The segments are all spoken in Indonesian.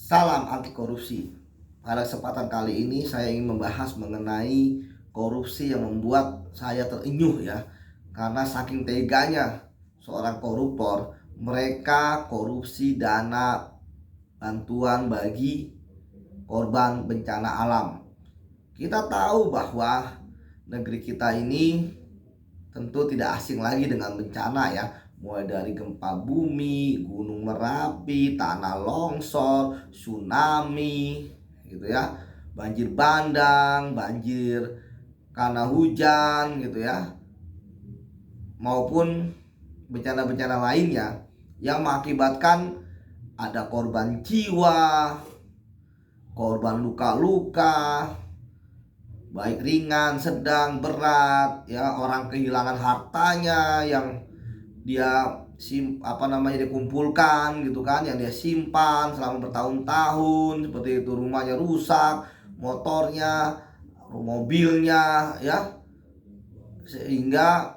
Salam anti korupsi. Pada kesempatan kali ini saya ingin membahas mengenai korupsi yang membuat saya terenyuh ya. Karena saking teganya seorang koruptor, mereka korupsi dana bantuan bagi korban bencana alam. Kita tahu bahwa negeri kita ini tentu tidak asing lagi dengan bencana ya, mulai dari gempa bumi, gunung Merapi, tanah longsor, tsunami gitu ya, banjir bandang, banjir karena hujan gitu ya, maupun bencana-bencana lainnya yang mengakibatkan ada korban jiwa, korban luka-luka, baik ringan, sedang, berat ya, orang kehilangan hartanya yang dia dikumpulkan gitu kan, yang dia simpan selama bertahun-tahun seperti itu, rumahnya rusak, motornya, mobilnya ya, sehingga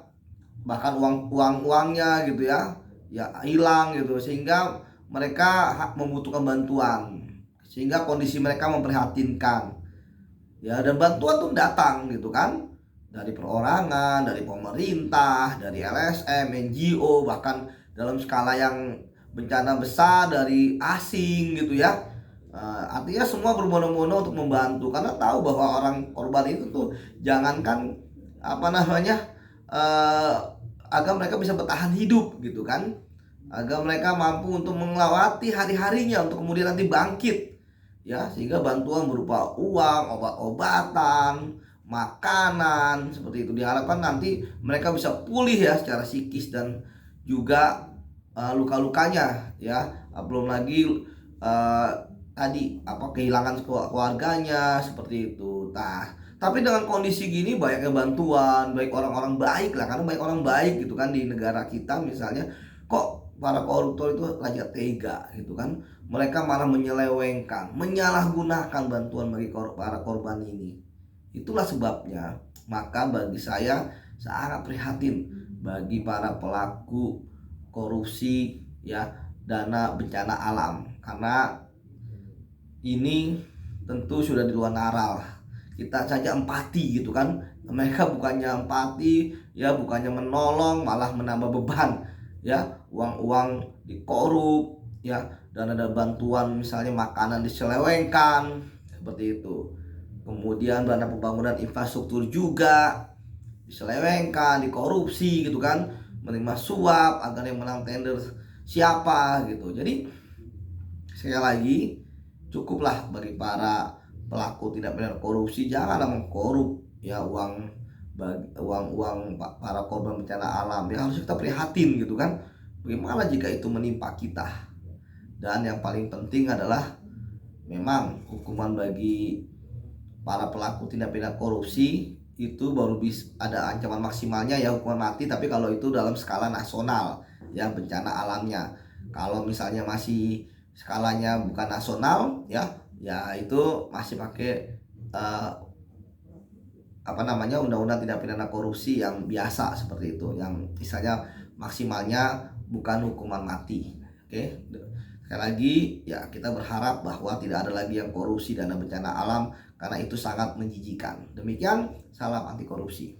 bahkan uangnya gitu ya hilang gitu, sehingga mereka membutuhkan bantuan, sehingga kondisi mereka memprihatinkan ya. Dan bantuan tuh datang gitu kan, dari perorangan, dari pemerintah, dari LSM, NGO, bahkan dalam skala yang bencana besar dari asing gitu ya. Artinya semua berbondong-bondong untuk membantu, karena tahu bahwa orang korban itu tuh jangankan uh, agar mereka bisa bertahan hidup gitu kan, agar mereka mampu untuk melewati hari-harinya untuk kemudian nanti bangkit ya, sehingga bantuan berupa uang, obat-obatan, makanan seperti itu diharapkan nanti mereka bisa pulih ya secara psikis dan juga luka-lukanya ya. Belum lagi uh, tadi kehilangan keluarganya seperti itu. Nah, tapi dengan kondisi gini banyaknya bantuan, baik orang-orang baik lah, karena banyak orang baik gitu kan di negara kita misalnya, kok para koruptor itu raja tega gitu kan. Mereka malah menyelewengkan, menyalahgunakan bantuan bagi para korban ini. Itulah sebabnya, maka bagi saya sangat prihatin bagi para pelaku korupsi ya, dana bencana alam, karena ini tentu sudah di luar nalar. Kita saja empati gitu kan, mereka bukannya empati ya, bukannya menolong, malah menambah beban ya. Uang-uang dikorup ya, dan ada bantuan misalnya makanan diselewengkan seperti itu. Kemudian dana pembangunan infrastruktur juga diselewengkan, dikorupsi gitu kan, menerima suap agar yang menang tender siapa gitu. Jadi sekali lagi, cukuplah bagi para pelaku tindak pidana korupsi, janganlah mengkorup ya uang para korban bencana alam ya. Harus kita prihatin gitu kan, bagaimana jika itu menimpa kita. Dan yang paling penting adalah memang hukuman bagi para pelaku tindak pidana korupsi itu baru bisa ada ancaman maksimalnya ya, hukuman mati. Tapi kalau itu dalam skala nasional ya, bencana alamnya. Kalau misalnya masih skalanya bukan nasional ya, ya itu masih pakai undang-undang tindak pidana korupsi yang biasa seperti itu, yang misalnya maksimalnya bukan hukuman mati. Oke. Sekali lagi ya, kita berharap bahwa tidak ada lagi yang korupsi dana bencana alam, karena itu sangat menjijikan. Demikian, salam anti korupsi.